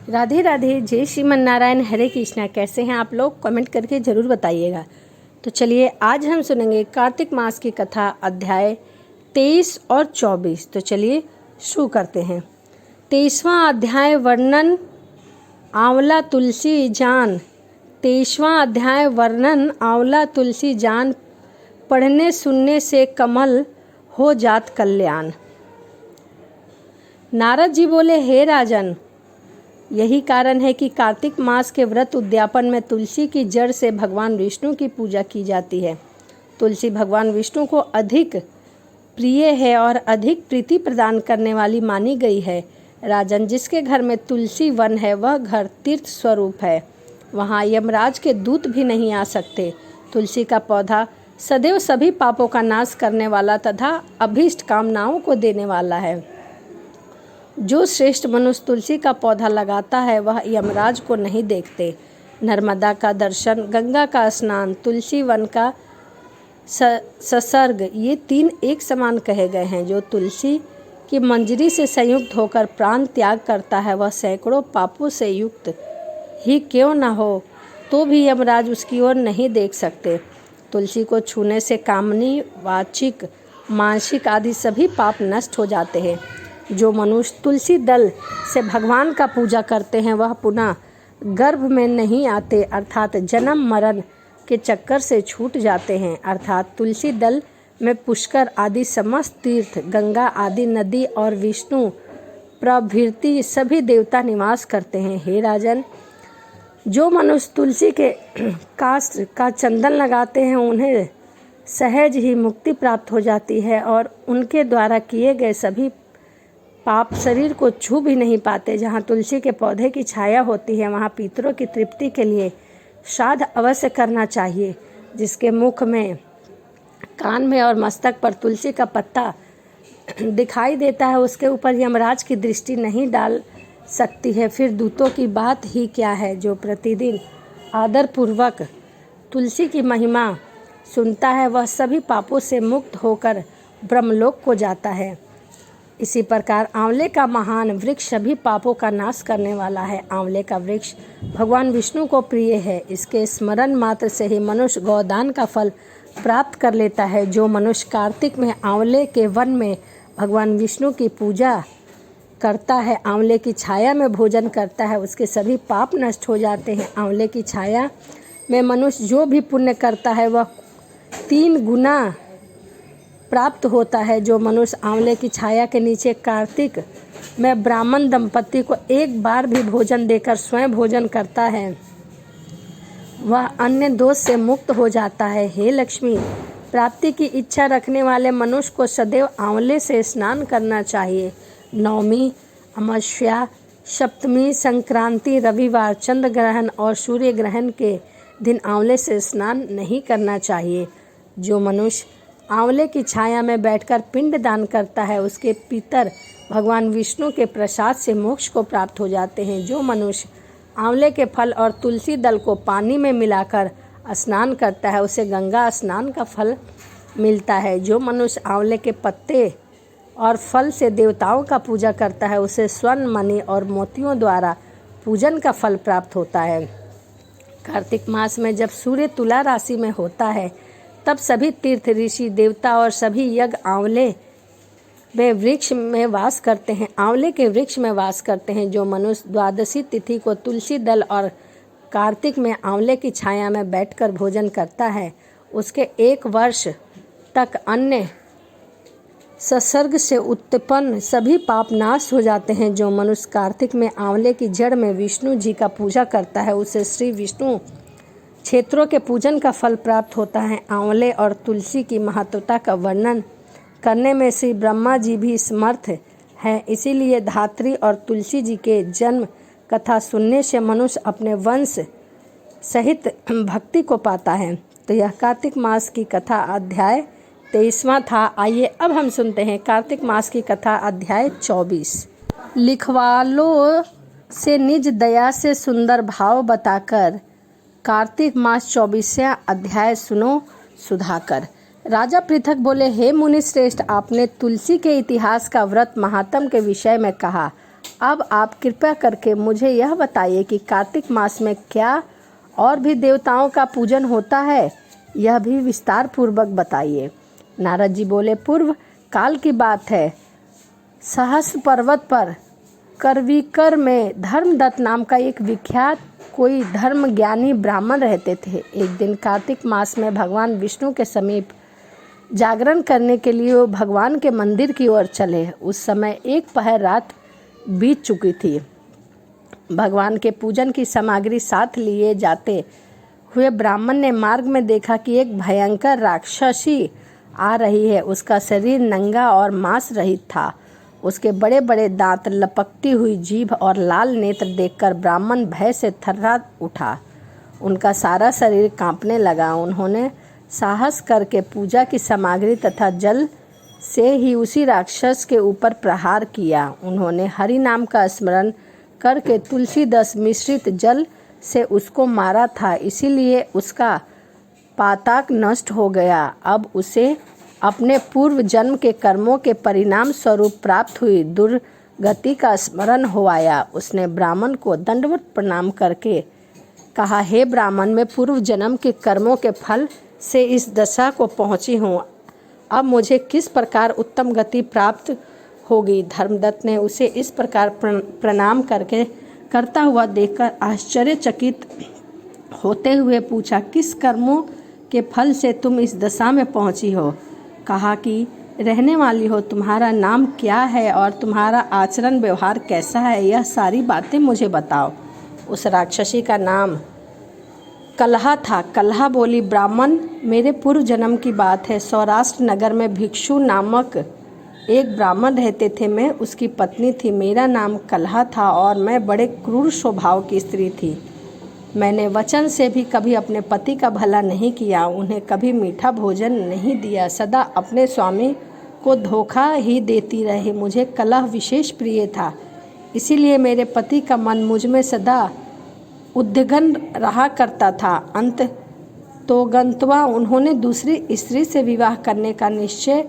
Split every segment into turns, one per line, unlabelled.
राधे राधे, जय श्रीमन नारायण, हरे कृष्णा। कैसे हैं आप लोग? कमेंट करके ज़रूर बताइएगा। तो चलिए आज हम सुनेंगे कार्तिक मास की कथा, अध्याय 23 और 24। तो चलिए शुरू करते हैं। 23वां अध्याय वर्णन आंवला तुलसी जान। 23वां अध्याय वर्णन आंवला तुलसी जान। पढ़ने सुनने से कमल हो जात कल्याण। नारद जी बोले, हे राजन, यही कारण है कि कार्तिक मास के व्रत उद्यापन में तुलसी की जड़ से भगवान विष्णु की पूजा की जाती है। तुलसी भगवान विष्णु को अधिक प्रिय है और अधिक प्रीति प्रदान करने वाली मानी गई है। राजन, जिसके घर में तुलसी वन है वह घर तीर्थ स्वरूप है, वहाँ यमराज के दूत भी नहीं आ सकते। तुलसी का पौधा सदैव सभी पापों का नाश करने वाला तथा अभीष्ट कामनाओं को देने वाला है। जो श्रेष्ठ मनुष्य तुलसी का पौधा लगाता है वह यमराज को नहीं देखते। नर्मदा का दर्शन, गंगा का स्नान, तुलसी वन का ससर्ग, ये तीन एक समान कहे गए हैं। जो तुलसी की मंजरी से संयुक्त होकर प्राण त्याग करता है वह सैकड़ों पापों से युक्त ही क्यों न हो तो भी यमराज उसकी ओर नहीं देख सकते। तुलसी को छूने से कामनी, वाचिक, मानसिक आदि सभी पाप नष्ट हो जाते हैं। जो मनुष्य तुलसी दल से भगवान का पूजा करते हैं वह पुनः गर्भ में नहीं आते, अर्थात जन्म मरण के चक्कर से छूट जाते हैं। अर्थात तुलसी दल में पुष्कर आदि समस्त तीर्थ, गंगा आदि नदी और विष्णु प्रभृति सभी देवता निवास करते हैं। हे राजन, जो मनुष्य तुलसी के काष्ठ का चंदन लगाते हैं उन्हें सहज ही मुक्ति प्राप्त हो जाती है और उनके द्वारा किए गए सभी पाप शरीर को छू भी नहीं पाते। जहाँ तुलसी के पौधे की छाया होती है वहाँ पितरों की तृप्ति के लिए श्राद्ध अवश्य करना चाहिए। जिसके मुख में, कान में और मस्तक पर तुलसी का पत्ता दिखाई देता है उसके ऊपर यमराज की दृष्टि नहीं डाल सकती है। फिर दूतों की बात ही क्या है। जो प्रतिदिन आदरपूर्वक तुलसी की महिमा सुनता है वह सभी पापों से मुक्त होकर ब्रह्मलोक को जाता है। इसी प्रकार आंवले का महान वृक्ष सभी पापों का नाश करने वाला है। आंवले का वृक्ष भगवान विष्णु को प्रिय है। इसके स्मरण मात्र से ही मनुष्य गौदान का फल प्राप्त कर लेता है। जो मनुष्य कार्तिक में आंवले के वन में भगवान विष्णु की पूजा करता है, आंवले की छाया में भोजन करता है, उसके सभी पाप नष्ट हो जाते हैं। आंवले की छाया में मनुष्य जो भी पुण्य करता है वह 3 गुना प्राप्त होता है। जो मनुष्य आंवले की छाया के नीचे कार्तिक में ब्राह्मण दंपति को एक बार भी भोजन देकर स्वयं भोजन करता है वह अन्य दोष से मुक्त हो जाता है। हे लक्ष्मी, प्राप्ति की इच्छा रखने वाले मनुष्य को सदैव आंवले से स्नान करना चाहिए। नवमी, अमावस्या, सप्तमी, संक्रांति, रविवार, चंद्र ग्रहण और सूर्य ग्रहण के दिन आंवले से स्नान नहीं करना चाहिए। जो मनुष्य आंवले की छाया में बैठकर पिंड दान करता है उसके पितर भगवान विष्णु के प्रसाद से मोक्ष को प्राप्त हो जाते हैं। जो मनुष्य आंवले के फल और तुलसी दल को पानी में मिलाकर स्नान करता है उसे गंगा स्नान का फल मिलता है। जो मनुष्य आंवले के पत्ते और फल से देवताओं का पूजा करता है उसे स्वर्ण, मणि और मोतियों द्वारा पूजन का फल प्राप्त होता है। कार्तिक मास में जब सूर्य तुला राशि में होता है तब सभी तीर्थ, ऋषि, देवता और सभी यज्ञ आंवले वे वृक्ष में वास करते हैं, आंवले के वृक्ष में वास करते हैं। जो मनुष्य द्वादशी तिथि को तुलसी दल और कार्तिक में आंवले की छाया में बैठकर भोजन करता है उसके 1 वर्ष तक अन्य संसर्ग से उत्पन्न सभी पाप नाश हो जाते हैं। जो मनुष्य कार्तिक में आंवले की जड़ में विष्णु जी का पूजा करता है उसे श्री विष्णु क्षेत्रों के पूजन का फल प्राप्त होता है। आंवले और तुलसी की महत्वता का वर्णन करने में श्री ब्रह्मा जी भी समर्थ हैं। इसीलिए धात्री और तुलसी जी के जन्म कथा सुनने से मनुष्य अपने वंश सहित भक्ति को पाता है। तो यह कार्तिक मास की कथा अध्याय 23वां था। आइए अब हम सुनते हैं कार्तिक मास की कथा अध्याय 24। लिखवालों से निज दया से सुंदर भाव बताकर कार्तिक मास 24वां अध्याय सुनो सुधाकर। राजा पृथक बोले, हे मुनि श्रेष्ठ, आपने तुलसी के इतिहास का व्रत महात्म के विषय में कहा। अब आप कृपया करके मुझे यह बताइए कि कार्तिक मास में क्या और भी देवताओं का पूजन होता है, यह भी विस्तार पूर्वक बताइए। नारद जी बोले, पूर्व काल की बात है। सहस्र पर्वत पर करवीकर में धर्मदत्त नाम का एक विख्यात कोई धर्म ज्ञानी ब्राह्मण रहते थे। एक दिन कार्तिक मास में भगवान विष्णु के समीप जागरण करने के लिए वो भगवान के मंदिर की ओर चले। उस समय एक पहर रात बीत चुकी थी। भगवान के पूजन की सामग्री साथ लिए जाते हुए ब्राह्मण ने मार्ग में देखा कि एक भयंकर राक्षसी आ रही है। उसका शरीर नंगा और मांस रहित था। उसके बड़े बड़े दांत, लपकती हुई जीभ और लाल नेत्र देखकर ब्राह्मण भय से थर्रा उठा। उनका सारा शरीर कांपने लगा। उन्होंने साहस करके पूजा की सामग्री तथा जल से ही उसी राक्षस के ऊपर प्रहार किया। उन्होंने हरि नाम का स्मरण करके तुलसी दस मिश्रित जल से उसको मारा था, इसीलिए उसका पातक नष्ट हो गया। अब उसे अपने पूर्व जन्म के कर्मों के परिणाम स्वरूप प्राप्त हुई दुर्गति का स्मरण हो आया। उसने ब्राह्मण को दंडवत प्रणाम करके कहा, हे ब्राह्मण, मैं पूर्व जन्म के कर्मों के फल से इस दशा को पहुँची हूँ। अब मुझे किस प्रकार उत्तम गति प्राप्त होगी। धर्मदत्त ने उसे इस प्रकार प्रणाम करता हुआ देखकर आश्चर्यचकित होते हुए पूछा, किस कर्मों के फल से तुम इस दशा में पहुँची हो। कहा कि रहने वाली हो, तुम्हारा नाम क्या है और तुम्हारा आचरण व्यवहार कैसा है, यह सारी बातें मुझे बताओ। उस राक्षसी का नाम कलहा था। कलहा बोली, ब्राह्मण, मेरे पूर्व जन्म की बात है। सौराष्ट्र नगर में भिक्षु नामक एक ब्राह्मण रहते थे। मैं उसकी पत्नी थी। मेरा नाम कलहा था और मैं बड़े क्रूर स्वभाव की स्त्री थी। मैंने वचन से भी कभी अपने पति का भला नहीं किया, उन्हें कभी मीठा भोजन नहीं दिया, सदा अपने स्वामी को धोखा ही देती रही। मुझे कलह विशेष प्रिय था, इसीलिए मेरे पति का मन मुझ में सदा उद्विग्न रहा करता था। अंत तो गंतवा उन्होंने दूसरी स्त्री से विवाह करने का निश्चय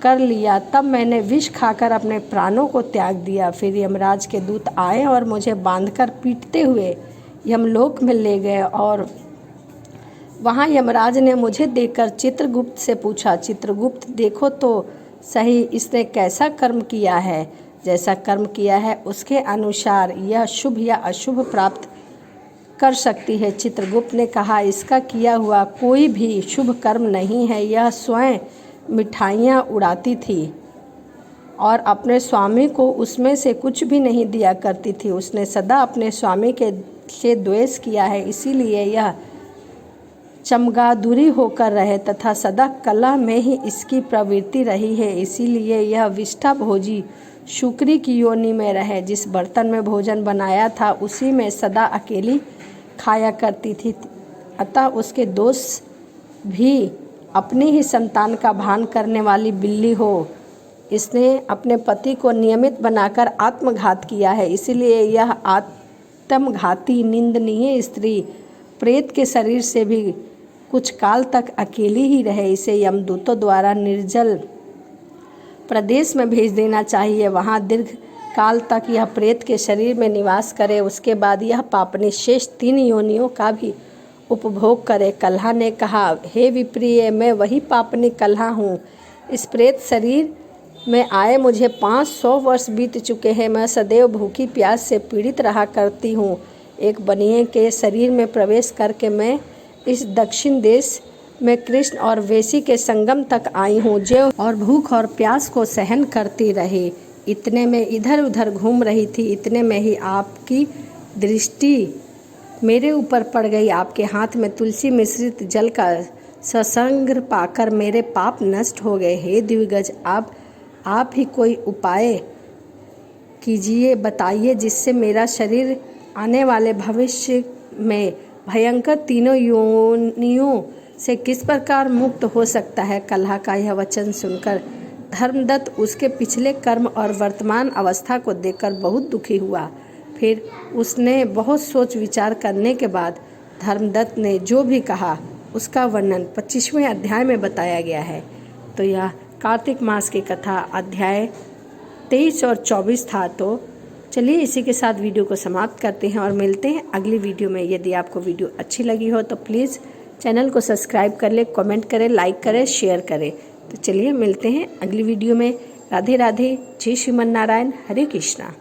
कर लिया। तब मैंने विष खाकर अपने प्राणों को त्याग दिया। फिर यमराज के दूत आए और मुझे बांधकर पीटते हुए यमलोक में ले गए और वहाँ यमराज ने मुझे देखकर चित्रगुप्त से पूछा, चित्रगुप्त, देखो तो सही, इसने कैसा कर्म किया है। जैसा कर्म किया है उसके अनुसार यह शुभ या अशुभ प्राप्त कर सकती है। चित्रगुप्त ने कहा, इसका किया हुआ कोई भी शुभ कर्म नहीं है। यह स्वयं मिठाइयाँ उड़ाती थी और अपने स्वामी को उसमें से कुछ भी नहीं दिया करती थी। उसने सदा अपने स्वामी के से द्वेष किया है, इसीलिए यह चमगादुरी होकर रहे तथा सदा कला में ही इसकी प्रवृत्ति रही है। इसीलिए यह विष्ठा भोजी शुक्री की योनि में रहे। जिस बर्तन में भोजन बनाया था उसी में सदा अकेली खाया करती थी, अतः उसके दोष भी अपनी ही संतान का भान करने वाली बिल्ली हो। इसने अपने पति को नियमित बनाकर आत्मघात किया है, इसीलिए यह आत्मघाती निंदनीय स्त्री प्रेत के शरीर से भी कुछ काल तक अकेली ही रहे। इसे यमदूतों द्वारा निर्जल प्रदेश में भेज देना चाहिए। वहाँ दीर्घ काल तक यह प्रेत के शरीर में निवास करे। उसके बाद यह पापनी शेष 3 योनियों का भी उपभोग करे। कलहा ने कहा, हे विप्रिय, मैं वही पापनी कलहा हूँ। इस प्रेत शरीर में आए मुझे 500 वर्ष बीत चुके हैं। मैं सदैव भूखी प्यास से पीड़ित रहा करती हूँ। एक बनिए के शरीर में प्रवेश करके मैं इस दक्षिण देश में कृष्ण और वेशी के संगम तक आई हूँ, जो और भूख और प्यास को सहन करती रही। इतने में इधर उधर घूम रही थी, इतने में ही आपकी दृष्टि मेरे ऊपर पड़ गई। आपके हाथ में तुलसी मिश्रित जल का ससंग्र पाकर मेरे पाप नष्ट हो गए। हे द्विगज, आप ही कोई उपाय कीजिए, बताइए, जिससे मेरा शरीर आने वाले भविष्य में भयंकर 3 योनियों से किस प्रकार मुक्त हो सकता है। कलहा का यह वचन सुनकर धर्मदत्त उसके पिछले कर्म और वर्तमान अवस्था को देखकर बहुत दुखी हुआ। फिर उसने बहुत सोच विचार करने के बाद धर्मदत्त ने जो भी कहा उसका वर्णन 25वें अध्याय में बताया गया है। तो यह कार्तिक मास की कथा अध्याय 23 और 24 था। तो चलिए इसी के साथ वीडियो को समाप्त करते हैं और मिलते हैं अगली वीडियो में। यदि आपको वीडियो अच्छी लगी हो तो प्लीज़ चैनल को सब्सक्राइब कर ले, कमेंट करें, लाइक करें, शेयर करें। तो चलिए मिलते हैं अगली वीडियो में। राधे राधे, जय श्रीमन नारायण, हरे कृष्णा।